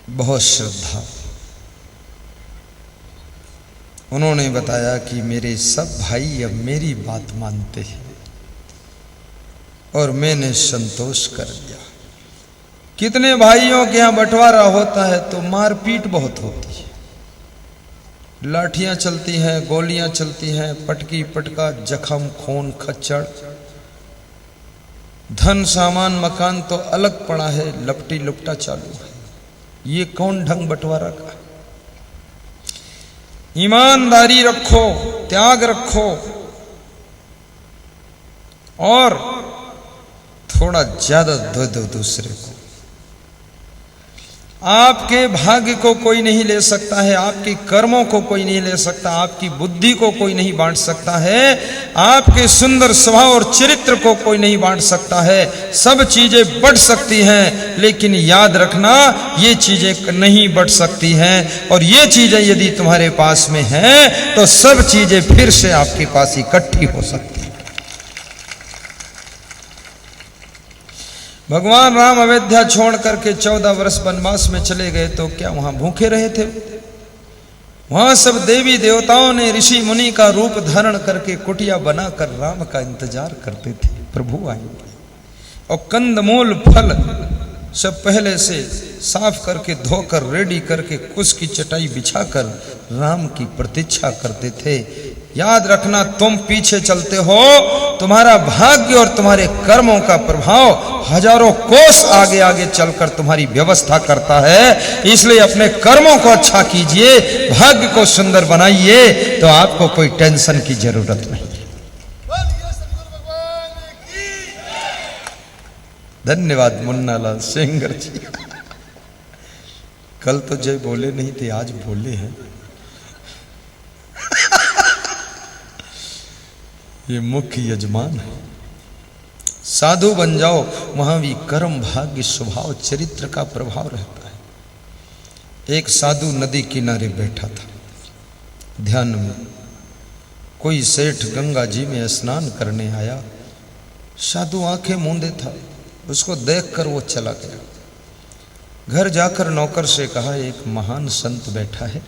बहुत श्रद्धा। उन्होंने बताया कि मेरे सब भाई अब मेरी बात मानते हैं और मैंने संतोष कर दिया। कितने भाइयों के यहां बंटवारा होता है तो मारपीट बहुत होती है, लाठियां चलती हैं, गोलियां चलती हैं, पटकी पटका, जख्म, खून, खच्चड़, धन सामान मकान तो अलग पड़ा है, लपटी लुपटा चालू है। ये कौन ढंग बंटवारा का? ईमानदारी रखो, त्याग रखो और थोड़ा ज्यादा दे दो दूसरे को। आपके भाग्य को कोई नहीं ले सकता है, आपके कर्मों को कोई नहीं ले सकता, आपकी बुद्धि को कोई नहीं बांट सकता है, आपके सुंदर स्वभाव और चरित्र को कोई नहीं बांट सकता है। सब चीजें बढ़ सकती हैं, लेकिन याद रखना ये चीजें नहीं बढ़ सकती हैं। और ये चीजें यदि तुम्हारे पास में हैं तो सब चीजें फिर से आपके पास इकट्ठी हो सकती हैं। भगवान राम अयोध्या छोड़ करके 14 वर्ष वनवास में चले गए तो क्या वहां भूखे रहे थे? वहां सब देवी देवताओं ने ऋषि मुनि का रूप धारण करके कुटिया बनाकर राम का इंतजार करते थे, प्रभु आएंगे। और कंदमूल फल सब पहले से साफ करके धोकर रेडी करके कुश की चटाई बिछाकर राम की प्रतीक्षा करते थे। याद रखना, तुम पीछे चलते हो, तुम्हारा भाग्य और तुम्हारे कर्मों का प्रभाव हजारों कोस आगे आगे चलकर तुम्हारी व्यवस्था करता है। इसलिए अपने कर्मों को अच्छा कीजिए, भाग्य को सुंदर बनाइए, तो आपको कोई टेंशन की जरूरत नहीं। धन्यवाद मुन्नालाल सेंगर जी। कल तो जय बोले नहीं थे, आज बोले हैं। ये मुख्य यजमान है। साधु बन जाओ, वहां भी कर्म, भाग्य, स्वभाव, चरित्र का प्रभाव रहता है। एक साधु नदी किनारे बैठा था ध्यान में। कोई सेठ गंगा जी में स्नान करने आया। साधु आंखें मूंदे था, उसको देखकर वो चला गया। घर जाकर नौकर से कहा, एक महान संत बैठा है,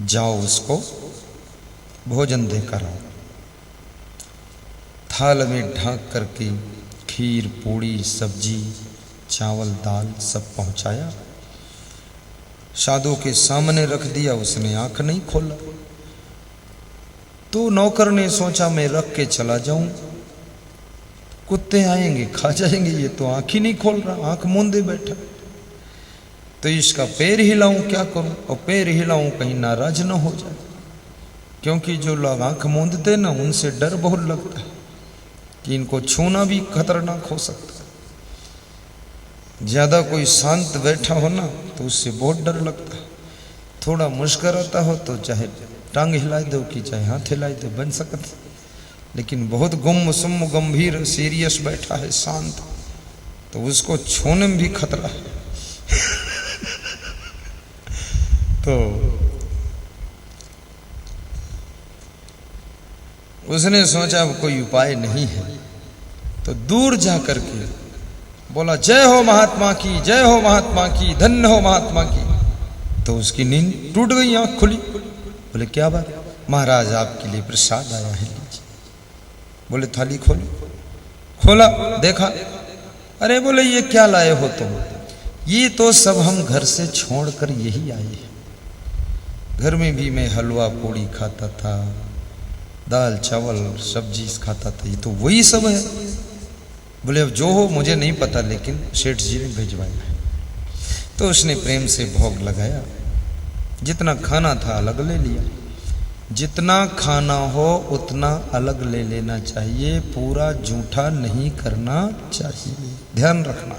जाओ उसको भोजन देकर आओ। थाल में ढांक करके खीर, पूड़ी, सब्जी, चावल, दाल सब पहुंचाया। साधु के सामने रख दिया, उसने आंख नहीं खोला। तो नौकर ने सोचा मैं रख के चला जाऊं, कुत्ते आएंगे खा जाएंगे, ये तो आंख ही नहीं खोल रहा, आंख मूंदे बैठा। तो इसका पैर हिलाऊं, क्या करूं? और पैर हिलाऊं कहीं नाराज ना हो जाए, क्योंकि जो लोग आंख मूंदते ना, उनसे डर बहुत लगता है कि इनको छूना भी खतरनाक हो सकता है। ज्यादा कोई शांत बैठा हो ना तो उससे बहुत डर लगता है। थोड़ा मुस्कुराता हो तो चाहे टांग हिला दो कि चाहे हाथ हिला दो, बन सकता। लेकिन बहुत गुम सुम गंभीर सीरियस बैठा है, शांत, तो उसको छूने में भी खतरा है। तो उसने सोचा अब कोई उपाय नहीं है, तो दूर जा करके बोला, जय हो महात्मा की, जय हो महात्मा की, धन्य हो महात्मा की। तो उसकी नींद टूट गई, आंख खुली। बोले क्या बात? महाराज आपके लिए प्रसाद आया है, लीजिए। बोले थाली खोलो। खोला, देखा, अरे बोले ये क्या लाए हो तुम? ये तो सब हम घर से छोड़कर यही आए हैं। घर में भी मैं हलवा पूड़ी खाता था, दाल चावल सब्जी खाता था, ये तो वही सब है। बोले अब जो हो मुझे नहीं पता, लेकिन सेठ जी ने भिजवाया है। तो उसने प्रेम से भोग लगाया। जितना खाना था अलग ले लिया। जितना खाना हो उतना अलग ले लेना चाहिए, पूरा जूठा नहीं करना चाहिए। ध्यान रखना,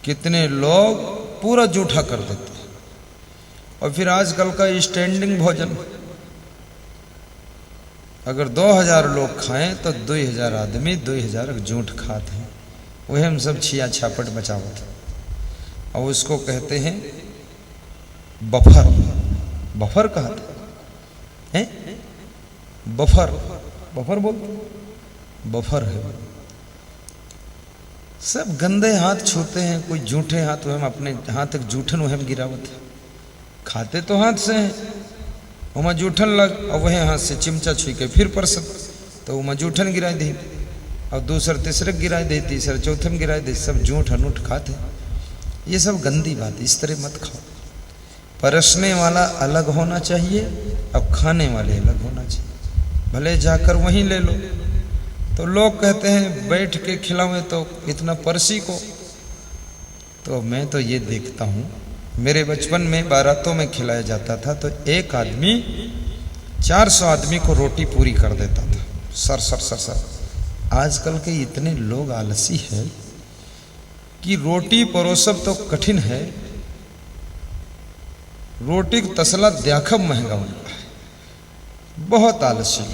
कितने लोग पूरा जूठा कर देते हैं। और फिर आजकल का स्टैंडिंग भोजन, अगर 2000 लोग खाएं तो 2000 आदमी 2000 जूठ खाते हैं। वही हम सब छिया छापट बचावत, और उसको कहते हैं बफर। बफर कहते हैं, बफर, बफर बोल, बफर है। सब गंदे हाथ छूते हैं, कोई जूठे हाथ हम अपने हाथ एक जूठन वह गिरावत है। खाते तो हाथ से हैं, वहाँ जूठन लग और वह हाथ से चिमचा छुई के फिर परसत, तो वहाँ जूठन गिराई दी और दूसर तीसरे गिराई दे, तीसरे चौथे गिराई दे, सब जूठ अनूठ खाते। ये सब गंदी बात, इस तरह मत खाओ। परसने वाला अलग होना चाहिए, अब खाने वाले अलग होना चाहिए। भले जाकर वहीं ले लो। तो लोग कहते हैं बैठ के खिलाओ तो इतना परसी को। तो मैं तो ये देखता हूँ, मेरे बचपन में बारातों में खिलाया जाता था तो एक आदमी 400 आदमी को रोटी पूरी कर देता था, सर सर सर सर। आजकल के इतने लोग आलसी है कि रोटी परोसब तो कठिन है, रोटी का तसला द्याखब महंगा उनका है, बहुत आलसी।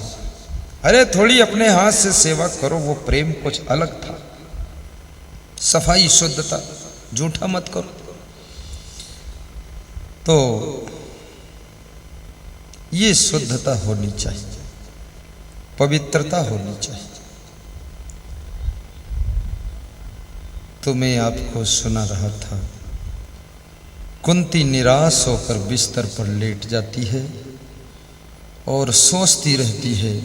अरे थोड़ी अपने हाथ से सेवा करो, वो प्रेम कुछ अलग था। सफाई शुद्धता, झूठा मत करो। तो ये शुद्धता होनी चाहिए, पवित्रता होनी चाहिए। तो मैं आपको सुना रहा था, कुंती निराश होकर बिस्तर पर लेट जाती है और सोचती रहती है,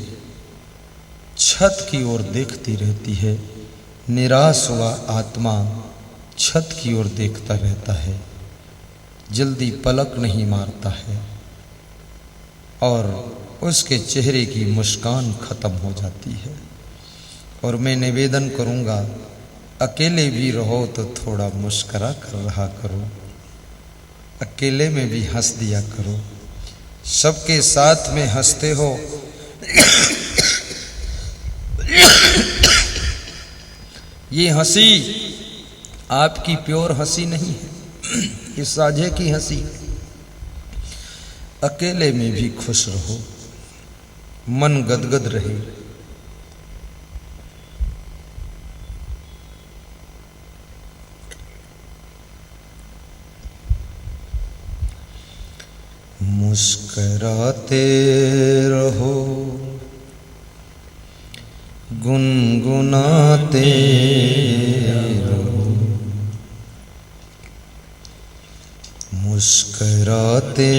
छत की ओर देखती रहती है। निराश हुआ आत्मा छत की ओर देखता रहता है, जल्दी पलक नहीं मारता है और उसके चेहरे की मुस्कान खत्म हो जाती है। और मैं निवेदन करूंगा, अकेले भी रहो तो थोड़ा मुस्करा कर रहा करो, अकेले में भी हंस दिया करो। सबके साथ में हंसते हो ये हंसी आपकी प्योर हंसी नहीं है, ये साझे की हंसी। अकेले में भी खुश रहो, मन गदगद रहे। मुस्कराते रहो, गुनगुनाते रहो, मुस्कराते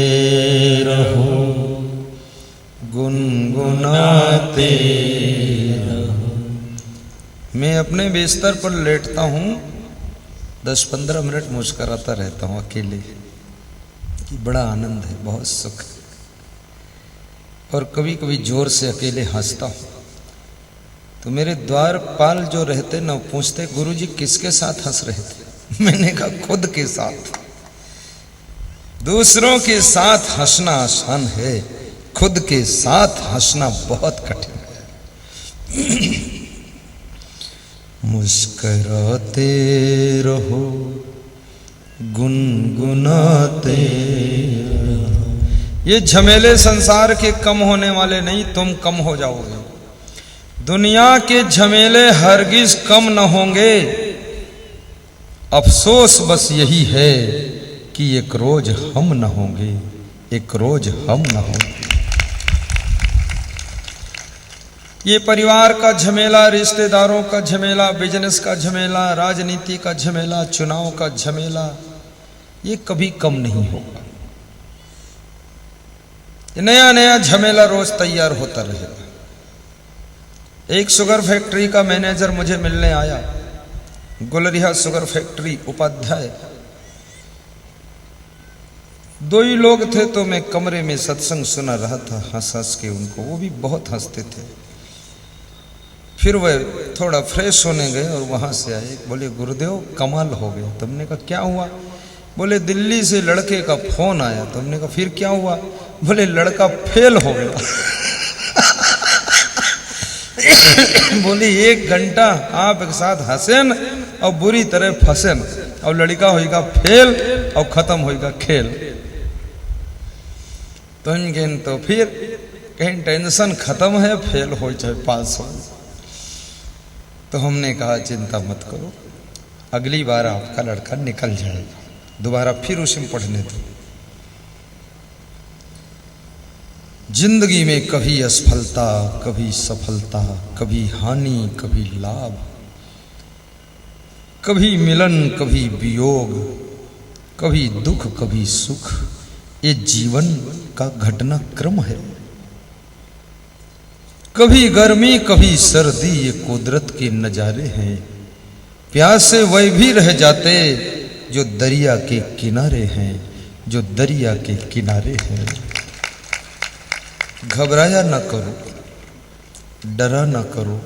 रहो, गुनगुनाते रहो। मैं अपने बिस्तर पर लेटता हूँ, 10-15 मिनट मुस्कराता रहता हूँ अकेले, कि बड़ा आनंद है, बहुत सुख है। और कभी कभी जोर से अकेले हंसता हूँ। तो मेरे द्वारपाल जो रहते ना, पूछते गुरुजी किसके साथ हंस रहे थे? मैंने कहा खुद के साथ। दूसरों के साथ हंसना आसान है, खुद के साथ हंसना बहुत कठिन है। मुस्कुराते रहो, गुनगुनाते रहो। ये झमेले संसार के कम होने वाले नहीं, तुम कम हो जाओगे। दुनिया के झमेले हरगिज कम न होंगे। अफसोस बस यही है कि एक रोज हम न होंगे, एक रोज हम न होंगे। ये परिवार का झमेला, रिश्तेदारों का झमेला, बिजनेस का झमेला, राजनीति का झमेला, चुनाव का झमेला, ये कभी कम नहीं होगा। नया नया झमेला रोज तैयार होता रहेगा। एक शुगर फैक्ट्री का मैनेजर मुझे मिलने आया, गुलरिया शुगर फैक्ट्री उपाध्याय। 2 ही लोग थे, तो मैं कमरे में सत्संग सुना रहा था, हंस हंस के उनको, वो भी बहुत हंसते थे। फिर वह थोड़ा फ्रेश होने गए और वहां से आए, बोले गुरुदेव कमाल हो गया। तुमने कहा क्या हुआ? बोले दिल्ली से लड़के का फोन आया। तुमने कहा फिर क्या हुआ? बोले लड़का फेल हो गया। बोली 1 घंटा आप एक साथ हंसेन और बुरी तरह फंसेन, और लड़का होगा फेल और खत्म होगा खेल। तो फिर कहीं टेंशन खत्म है, फेल हो चाहे पास हो। तो हमने कहा चिंता मत करो, अगली बार आपका लड़का निकल जाएगा, दोबारा फिर उसी में पढ़ने दो। जिंदगी में कभी असफलता, कभी सफलता, कभी हानि, कभी लाभ। कभी मिलन कभी वियोग, कभी दुख कभी सुख, ये जीवन का घटनाक्रम है। कभी गर्मी कभी सर्दी, ये कुदरत के नजारे हैं। प्यासे वही भी रह जाते जो दरिया के किनारे हैं, जो दरिया के किनारे हैं। घबराया ना करो, डरा ना करो,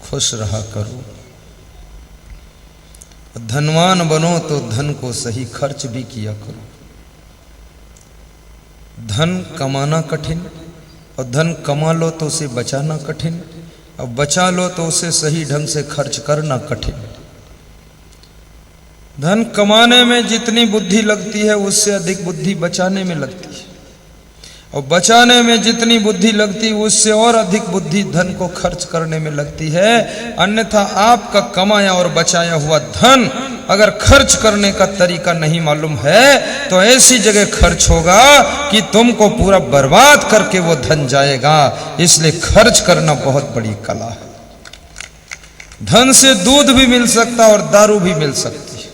खुश रहा करो। धनवान बनो तो धन को सही खर्च भी किया करो। धन कमाना कठिन, और धन कमा लो तो उसे बचाना कठिन, और बचा लो तो उसे सही ढंग से खर्च करना कठिन। धन कमाने में जितनी बुद्धि लगती है उससे अधिक बुद्धि बचाने में लगती है, और बचाने में जितनी बुद्धि लगती है उससे और अधिक बुद्धि धन को खर्च करने में लगती है। अन्यथा आपका कमाया और बचाया हुआ धन अगर खर्च करने का तरीका नहीं मालूम है तो ऐसी जगह खर्च होगा कि तुमको पूरा बर्बाद करके वो धन जाएगा। इसलिए खर्च करना बहुत बड़ी कला है। धन से दूध भी मिल सकता और दारू भी मिल सकती है।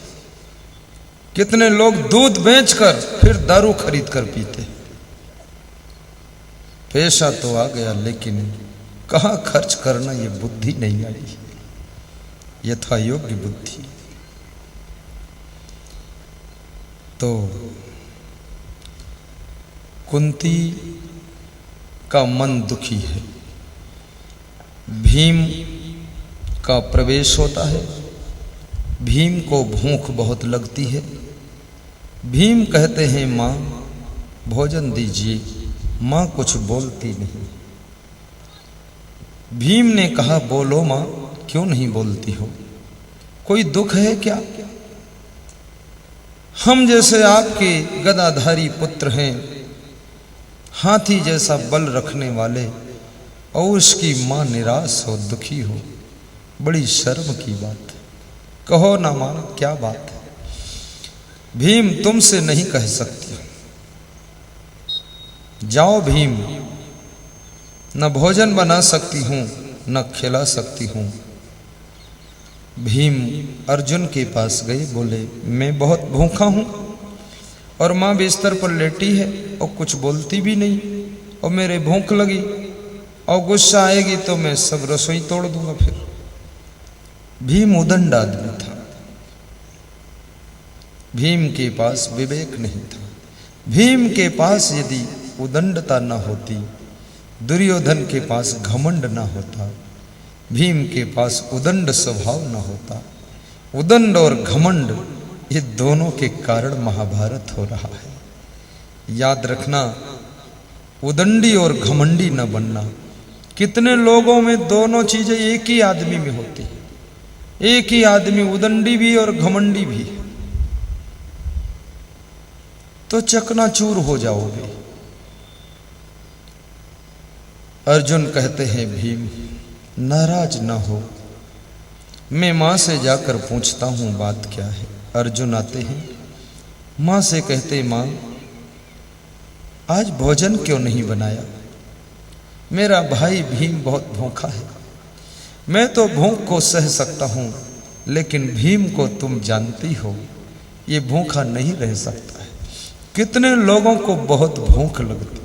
कितने लोग दूध बेचकर फिर दारू खरीद कर पीते। पैसा तो आ गया लेकिन कहां खर्च करना ये बुद्धि नहीं आई, यथा योग्य बुद्धि। तो कुंती का मन दुखी है। भीम का प्रवेश होता है। भीम को भूख बहुत लगती है। भीम कहते हैं माँ भोजन दीजिए। माँ कुछ बोलती नहीं। भीम ने कहा बोलो माँ, क्यों नहीं बोलती हो? कोई दुख है क्या? हम जैसे आपके गदाधारी पुत्र हैं, हाथी जैसा बल रखने वाले, और उसकी माँ निराश हो, दुखी हो, बड़ी शर्म की बात है। कहो ना माँ, क्या बात है? भीम तुमसे नहीं कह सकती। जाओ भीम, न भोजन बना सकती हूं न खिला सकती हूं। भीम अर्जुन के पास गए, बोले मैं बहुत भूखा हूं और माँ बिस्तर पर लेटी है और कुछ बोलती भी नहीं, और मेरे भूख लगी और गुस्सा आएगी तो मैं सब रसोई तोड़ दूंगा। फिर भीम उदंड आदमी था। भीम के पास विवेक नहीं था। भीम के पास यदि उदंडता न होती, दुर्योधन के पास घमंड न होता, भीम के पास उदंड स्वभाव न होता। उदंड और घमंड ये दोनों के कारण महाभारत हो रहा है। याद रखना, उदंडी और घमंडी न बनना। कितने लोगों में दोनों चीजें एक ही आदमी में होती। एक ही आदमी उदंडी भी और घमंडी भी, तो चकनाचूर हो जाओगे। अर्जुन कहते हैं भीम नाराज ना हो, मैं मां से जाकर पूछता हूं बात क्या है। अर्जुन आते हैं, मां से कहते मां आज भोजन क्यों नहीं बनाया? मेरा भाई भीम बहुत भूखा है। मैं तो भूख को सह सकता हूं, लेकिन भीम को तुम जानती हो, ये भूखा नहीं रह सकता है। कितने लोगों को बहुत भूख लगती है।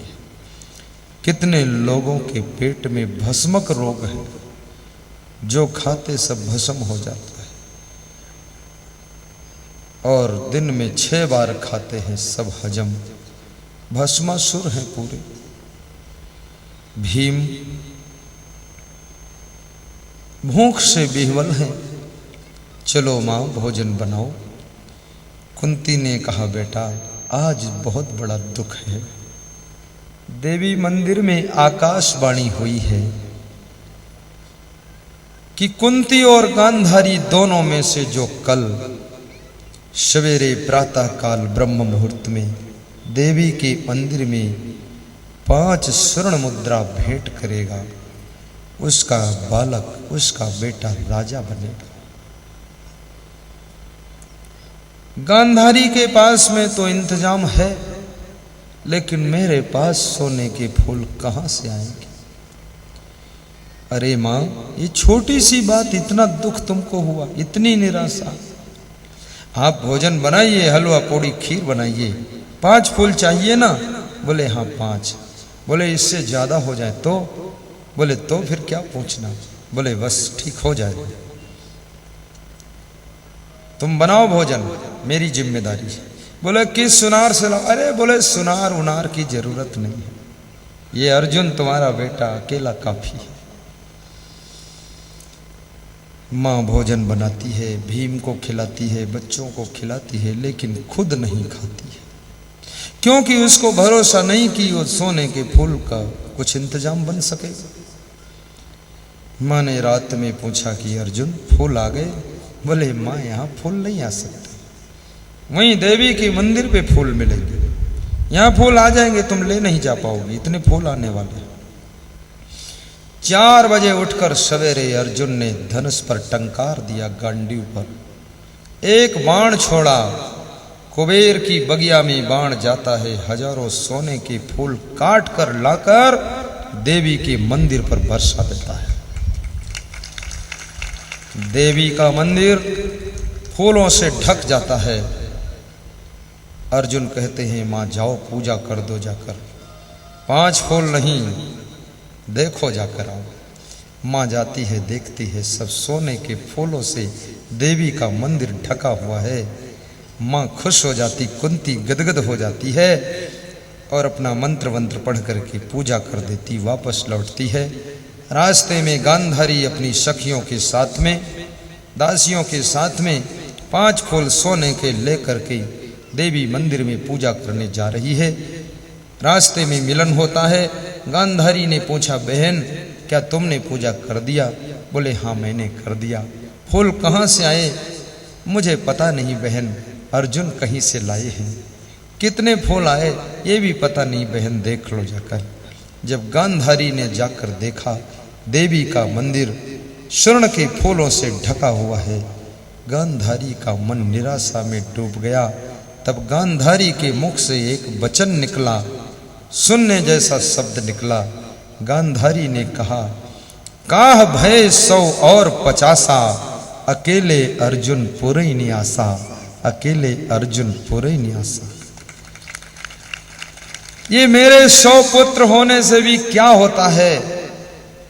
कितने लोगों के पेट में भस्मक रोग है, जो खाते सब भस्म हो जाता है, और दिन में 6 बार खाते हैं सब हजम, भस्मासुर हैं पूरे। भीम भूख से विह्वल हैं। चलो माँ भोजन बनाओ। कुंती ने कहा बेटा आज बहुत बड़ा दुख है। देवी मंदिर में आकाशवाणी हुई है कि कुंती और गांधारी दोनों में से जो कल सवेरे प्रातः काल ब्रह्म मुहूर्त में देवी के मंदिर में 5 स्वर्ण मुद्रा भेंट करेगा, उसका बालक, उसका बेटा राजा बनेगा। गांधारी के पास में तो इंतजाम है, लेकिन मेरे पास सोने के फूल कहां से आएंगे? अरे माँ, ये छोटी सी बात, इतना दुख तुमको हुआ, इतनी निराशा। आप भोजन बनाइए, हलवा पूड़ी खीर बनाइए। 5 फूल चाहिए ना? बोले हाँ 5। बोले इससे ज्यादा हो जाए तो? बोले तो फिर क्या पूछना। बोले बस ठीक हो जाए, तुम बनाओ भोजन, मेरी जिम्मेदारी है। बोले किस सुनार से लाओ? अरे बोले सुनार उनार की जरूरत नहीं है, ये अर्जुन तुम्हारा बेटा अकेला काफी है। माँ भोजन बनाती है, भीम को खिलाती है, बच्चों को खिलाती है, लेकिन खुद नहीं खाती है, क्योंकि उसको भरोसा नहीं कि वो सोने के फूल का कुछ इंतजाम बन सकेगा। माँ ने रात में पूछा कि अर्जुन फूल आ गए? बोले माँ यहाँ फूल नहीं आ सकते, वहीं देवी के मंदिर पे फूल मिलेंगे, यहाँ फूल आ जाएंगे, तुम ले नहीं जा पाओगे, इतने फूल आने वाले। 4 बजे उठकर सवेरे अर्जुन ने धनुष पर टंकार दिया, गांडीव पर एक बाण छोड़ा, कुबेर की बगिया में बाण जाता है, हजारों सोने के फूल काट कर लाकर देवी के मंदिर पर बरसा देता है। देवी का मंदिर फूलों से ढक जाता है। अर्जुन कहते हैं माँ जाओ पूजा कर दो जाकर, 5 फूल नहीं, देखो जाकर आओ। माँ जाती है, देखती है सब सोने के फूलों से देवी का मंदिर ढका हुआ है। माँ खुश हो जाती, कुंती गदगद हो जाती है और अपना मंत्र वंत्र पढ़ करके पूजा कर देती, वापस लौटती है। रास्ते में गांधारी अपनी सखियों के साथ में, दासियों के साथ में 5 फूल सोने के लेकर के देवी मंदिर में पूजा करने जा रही है। रास्ते में मिलन होता है। गांधारी ने पूछा बहन क्या तुमने पूजा कर दिया? बोले हाँ मैंने कर दिया। फूल कहाँ से आए? मुझे पता नहीं बहन, अर्जुन कहीं से लाए हैं। कितने फूल आए ये भी पता नहीं बहन, देख लो जाकर। जब गांधारी ने जाकर देखा देवी का मंदिर स्वर्ण के फूलों से ढका हुआ है, गांधारी का मन निराशा में डूब गया। तब गांधारी के मुख से एक वचन निकला, सुनने जैसा शब्द निकला। गांधारी ने कहा काह भय 100 और 50, अकेले अर्जुन पुरई नियासा, अकेले अर्जुन पुरई नियासा। ये मेरे 100 पुत्र होने से भी क्या होता है,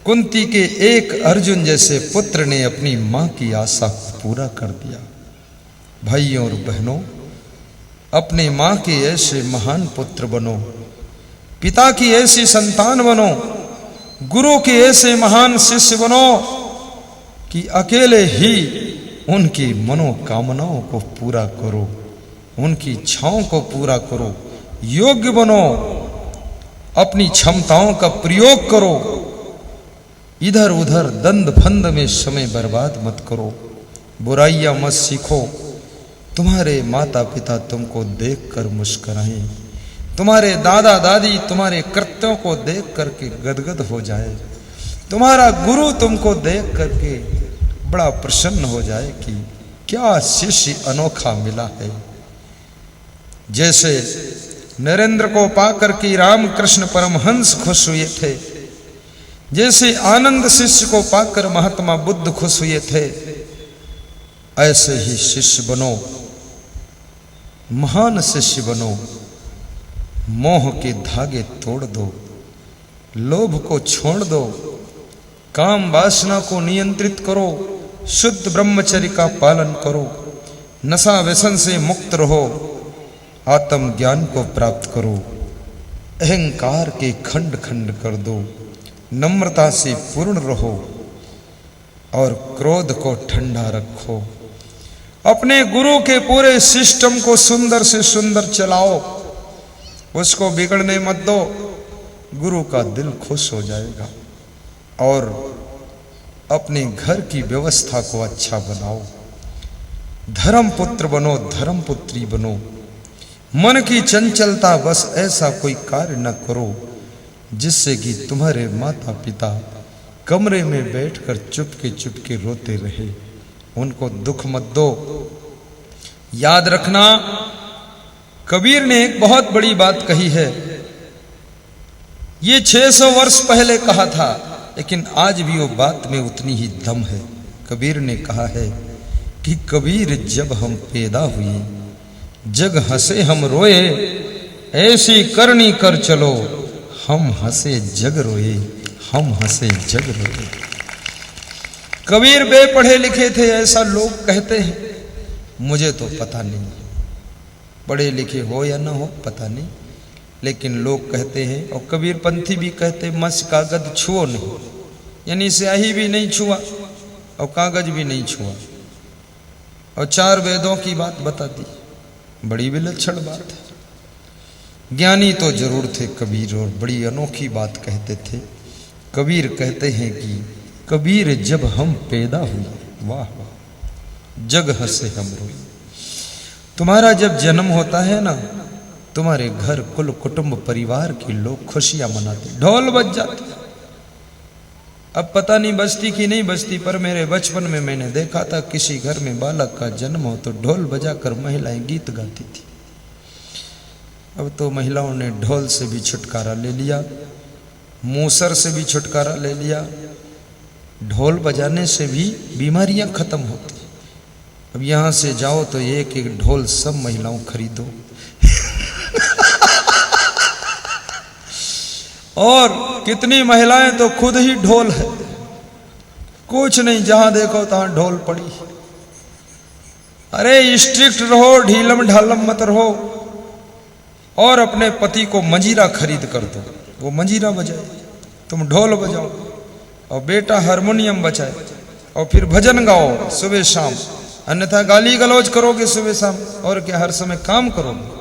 कुंती के एक अर्जुन जैसे पुत्र ने अपनी मां की आशा को पूरा कर दिया। भाइयों और बहनों, अपने मां के ऐसे महान पुत्र बनो, पिता की ऐसी संतान बनो, गुरु के ऐसे महान शिष्य बनो कि अकेले ही उनकी मनोकामनाओं को पूरा करो, उनकी इच्छाओं को पूरा करो, योग्य बनो, अपनी क्षमताओं का प्रयोग करो, इधर उधर दंड फंद में समय बर्बाद मत करो, बुराइयां मत सीखो। तुम्हारे माता पिता तुमको देखकर मुस्कुराएं, तुम्हारे दादा दादी तुम्हारे कृत्यों को देख करके गदगद हो जाए, तुम्हारा गुरु तुमको देख करके बड़ा प्रसन्न हो जाए कि क्या शिष्य अनोखा मिला है। जैसे नरेंद्र को पाकर के रामकृष्ण परमहंस खुश हुए थे, जैसे आनंद शिष्य को पाकर महात्मा बुद्ध खुश हुए थे, ऐसे ही शिष्य बनो, महान शिष्य बनो। मोह के धागे तोड़ दो, लोभ को छोड़ दो, काम वासना को नियंत्रित करो, शुद्ध ब्रह्मचर्य का पालन करो, नशा व्यसन से मुक्त रहो, आत्म ज्ञान को प्राप्त करो, अहंकार के खंड खंड कर दो, नम्रता से पूर्ण रहो और क्रोध को ठंडा रखो। अपने गुरु के पूरे सिस्टम को सुंदर से सुंदर चलाओ, उसको बिगड़ने मत दो, गुरु का दिल खुश हो जाएगा। और अपने घर की व्यवस्था को अच्छा बनाओ, धर्म पुत्र बनो, धर्म पुत्री बनो। मन की चंचलता, बस ऐसा कोई कार्य न करो जिससे कि तुम्हारे माता पिता कमरे में बैठकर चुपके रोते रहे, उनको दुख मत दो। याद रखना, कबीर ने एक बहुत बड़ी बात कही है, ये 600 वर्ष पहले कहा था, लेकिन आज भी वो बात में उतनी ही दम है। कबीर ने कहा है कि कबीर जब हम पैदा हुए जग हंसे हम रोए, ऐसी करनी कर चलो हम हंसे जग रोए, हम हंसे जग रोए। कबीर बेपढ़े लिखे थे ऐसा लोग कहते हैं, मुझे तो पता नहीं, पढ़े लिखे हो या ना हो पता नहीं, लेकिन लोग कहते हैं। और कबीर पंथी भी कहते मस कागज छुओ नहीं, यानी स्याही भी नहीं छुआ और कागज भी नहीं छुआ, और 4 वेदों की बात बता दी। बड़ी विलक्षण बात है। ज्ञानी तो जरूर थे कबीर, और बड़ी अनोखी बात कहते थे। कबीर कहते हैं कि कबीर जब हम पैदा हुए, वाह वाह, जग हंसे हम रोए। तुम्हारा जब जन्म होता है ना, तुम्हारे घर कुल कुटुंब परिवार के लोग खुशियां मनाते, ढोल बज जाते। अब पता नहीं बस्ती की नहीं बस्ती, पर मेरे बचपन में मैंने देखा था किसी घर में बालक का जन्म हो तो ढोल बजाकर महिलाएं गीत गाती थी। अब तो महिलाओं ने ढोल से भी छुटकारा ले लिया, मूसर से भी छुटकारा ले लिया, ढोल बजाने से भी बीमारियां खत्म होती। अब यहां से जाओ तो एक एक ढोल सब महिलाओं खरीदो और कितनी महिलाएं तो खुद ही ढोल है, कुछ नहीं, जहां देखो तहां ढोल पड़ी। अरे स्ट्रिक्ट रहो, ढीलम ढालम मत रहो, और अपने पति को मंजीरा खरीद कर दो, वो मंजीरा बजाए, तुम ढोल बजाओ, और बेटा हारमोनियम बजाए, और फिर भजन गाओ सुबह शाम। अन्यथा गाली गलौज करोगे सुबह शाम, और क्या हर समय काम करोगे।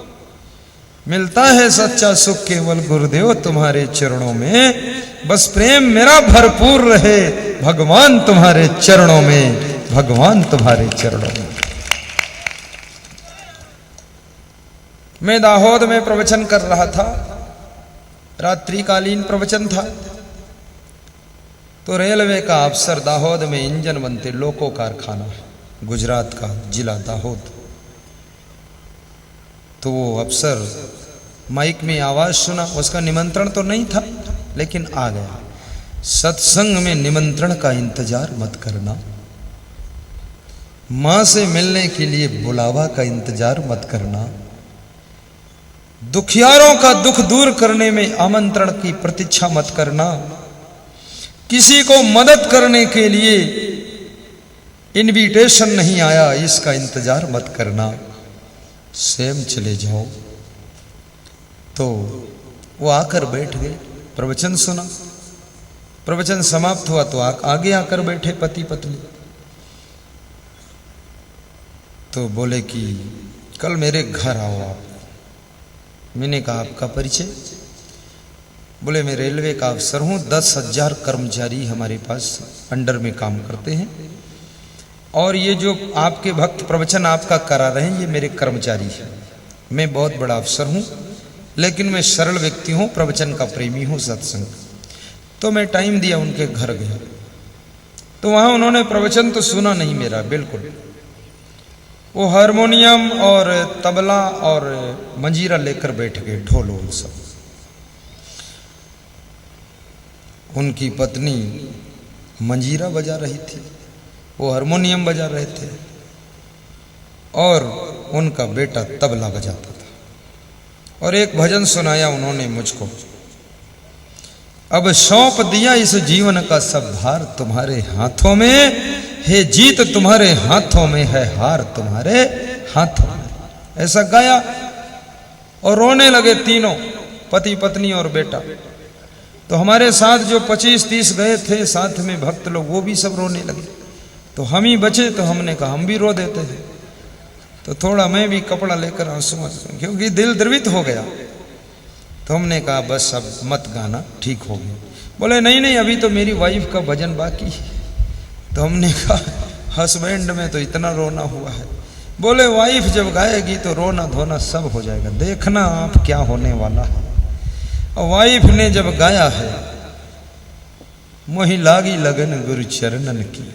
मिलता है सच्चा सुख केवल गुरुदेव तुम्हारे चरणों में, बस प्रेम मेरा भरपूर रहे भगवान तुम्हारे चरणों में, भगवान तुम्हारे चरणों में। मैं दाहोद में प्रवचन कर रहा था, रात्रिकालीन प्रवचन था। तो रेलवे का अफसर, दाहोद में इंजन बनते लोको कारखाना है, गुजरात का जिला दाहोद। तो वो अफसर माइक में आवाज सुना, उसका निमंत्रण तो नहीं था लेकिन आ गया। सत्संग में निमंत्रण का इंतजार मत करना, मां से मिलने के लिए बुलावा का इंतजार मत करना, दुखियारों का दुख दूर करने में आमंत्रण की प्रतीक्षा मत करना, किसी को मदद करने के लिए इनविटेशन नहीं आया इसका इंतजार मत करना, स्वयं चले जाओ। तो वो आकर बैठ गए, प्रवचन सुना, प्रवचन समाप्त हुआ तो आगे आकर बैठे पति पत्नी। तो बोले कि कल मेरे घर आओ आप। मैंने कहा आपका परिचय? बोले मैं रेलवे का अफसर हूँ, 10,000 कर्मचारी हमारे पास अंडर में काम करते हैं, और ये जो आपके भक्त प्रवचन आपका करा रहे हैं ये मेरे कर्मचारी हैं। मैं बहुत बड़ा अफसर हूँ लेकिन मैं सरल व्यक्ति हूँ, प्रवचन का प्रेमी हूँ, सत्संग। तो मैं टाइम दिया, उनके घर गया। तो वहाँ उन्होंने प्रवचन तो सुना नहीं मेरा बिल्कुल, वो हारमोनियम और तबला और मंजीरा लेकर बैठ गए, ढोल वोल सब। उनकी पत्नी मंजीरा बजा रही थी, वो हारमोनियम बजा रहे थे, और उनका बेटा तबला बजाता था। और एक भजन सुनाया उन्होंने मुझको, अब सौंप दिया इस जीवन का सब भार तुम्हारे हाथों में, हे जीत तुम्हारे हाथों में है हार तुम्हारे हाथों में, ऐसा गाया। और रोने लगे तीनों, पति पत्नी और बेटा। तो हमारे साथ जो 25-30 गए थे साथ में भक्त लोग, वो भी सब रोने लगे। तो हम ही बचे, तो हमने कहा हम भी रो देते हैं। तो थोड़ा मैं भी कपड़ा लेकर आंसू, क्योंकि दिल द्रवित हो गया। तो हमने कहा बस अब मत गाना, ठीक हो गया। बोले नहीं नहीं, अभी तो मेरी वाइफ का भजन बाकी है। तो हमने कहा हस्बैंड में तो इतना रोना हुआ है। बोले वाइफ जब गाएगी तो रोना धोना सब हो जाएगा, देखना आप क्या होने वाला है। और वाइफ ने जब गाया है, मोहि लागी लगन गुरु चरणन की,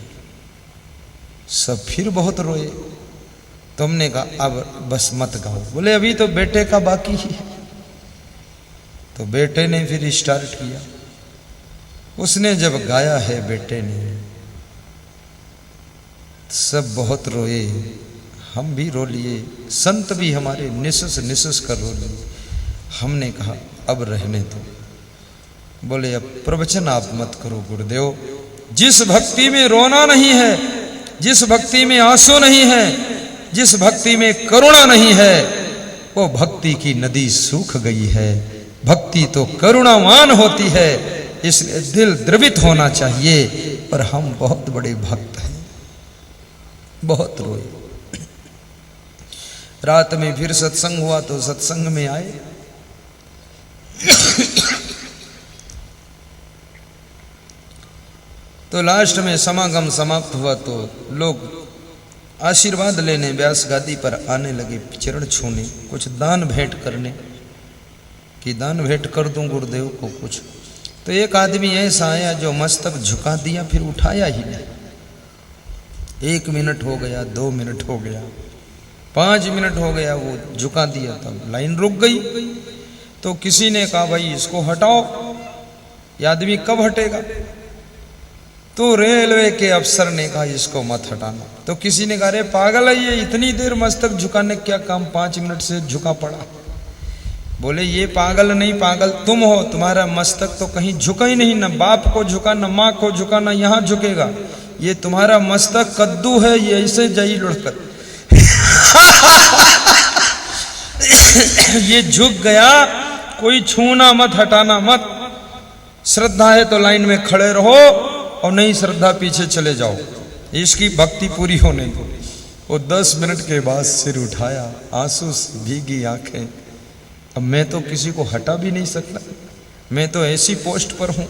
सब फिर बहुत रोए। तो हमने कहा अब बस मत गाओ। बोले अभी तो बेटे का बाकी ही है। तो बेटे ने फिर स्टार्ट किया, उसने जब गाया है बेटे ने, सब बहुत रोए, हम भी रो लिए, संत भी हमारे निसस निसस कर रो लिए। हमने कहा अब रहने दो। बोले अब प्रवचन आप मत करो गुरुदेव, जिस भक्ति में रोना नहीं है, जिस भक्ति में आंसू नहीं है, जिस भक्ति में करुणा नहीं है, वो भक्ति की नदी सूख गई है। भक्ति तो करुणावान होती है, इसलिए दिल द्रवित होना चाहिए। और हम बहुत बड़े भक्त हैं, बहुत रोए। रात में फिर सत्संग हुआ तो सत्संग में आए। तो लास्ट में समागम समाप्त हुआ तो लोग आशीर्वाद लेने व्यास गादी पर आने लगे, चरण छूने, कुछ दान भेंट करने कि दान भेंट कर दूं गुरुदेव को कुछ। तो एक आदमी ऐसा आया जो मस्तक झुका दिया, फिर उठाया ही नहीं। 1 मिनट हो गया, 2 मिनट हो गया, 5 मिनट हो गया, वो झुका दिया, तब लाइन रुक गई। तो किसी ने कहा भाई इसको हटाओ, ये आदमी कब हटेगा? तो रेलवे के अफसर ने कहा इसको मत हटाना। तो किसी ने कहा अरे पागल है ये, इतनी देर मस्तक झुकाने क्या काम, 5 मिनट से झुका पड़ा। बोले ये पागल नहीं, पागल तुम हो, तुम्हारा मस्तक तो कहीं झुका ही नहीं, न बाप को झुका, न माँ को झुका, न यहाँ झुकेगा। ये तुम्हारा मस्तक कद्दू है, ये ऐसे जाई लुढ़कर ये झुक गया, कोई छूना मत, हटाना मत। श्रद्धा है तो लाइन में खड़े रहो, और नहीं श्रद्धा पीछे चले जाओ, इसकी भक्ति पूरी होने दो। वो 10 मिनट के बाद सिर उठाया, आंसू से भीगी आंखें। अब मैं तो किसी को हटा भी नहीं सकता, मैं तो ऐसी पोस्ट पर हूं,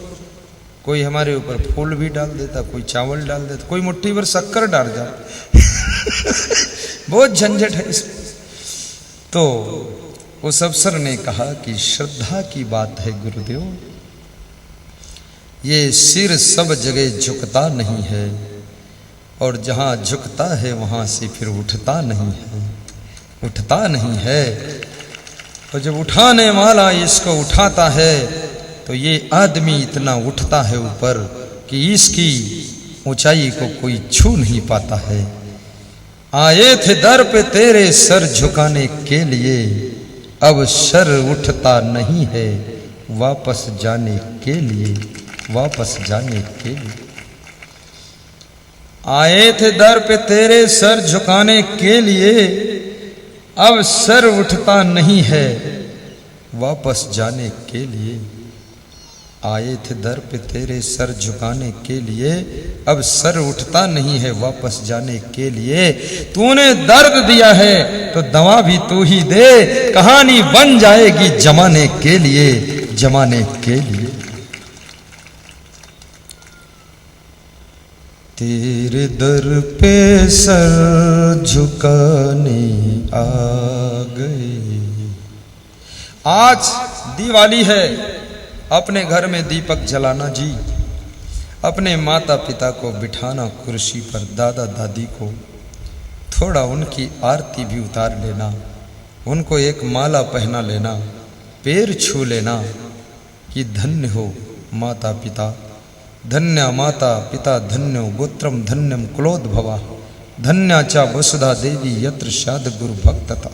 कोई हमारे ऊपर फूल भी डाल देता, कोई चावल डाल देता, कोई मुट्ठी भर शक्कर डाल जाता बहुत झंझट है इसमें। तो उस अफसर ने कहा कि श्रद्धा की बात है गुरुदेव, ये सिर सब जगह झुकता नहीं है, और जहां झुकता है वहां से फिर उठता नहीं है, उठता नहीं है। और जब उठाने वाला इसको उठाता है तो ये आदमी इतना उठता है ऊपर कि इसकी ऊंचाई को कोई छू नहीं पाता है। आए थे दर पे तेरे सर झुकाने के लिए, अब सर उठता नहीं है वापस जाने के लिए, वापस जाने के लिए। आए थे दर पे तेरे सर झुकाने के लिए, अब सर उठता नहीं है वापस जाने के लिए। आए थे दर पे तेरे सर झुकाने के लिए, अब सर उठता नहीं है वापस जाने के लिए। तूने दर्द दिया है तो दवा भी तू ही दे, कहानी बन जाएगी जमाने के लिए, जमाने के लिए। तेरे दर पे सर झुकाने आ गए। आज दिवाली है, अपने घर में दीपक जलाना जी, अपने माता पिता को बिठाना कुर्सी पर, दादा दादी को थोड़ा उनकी आरती भी उतार लेना, उनको एक माला पहना लेना, पैर छू लेना कि धन्य हो माता पिता, धन्या माता पिता, धन्यो गोत्रम, धन्यम कुलोद्भवा, धन्या चा वसुधा देवी यत्र शाद गुरु भक्तता।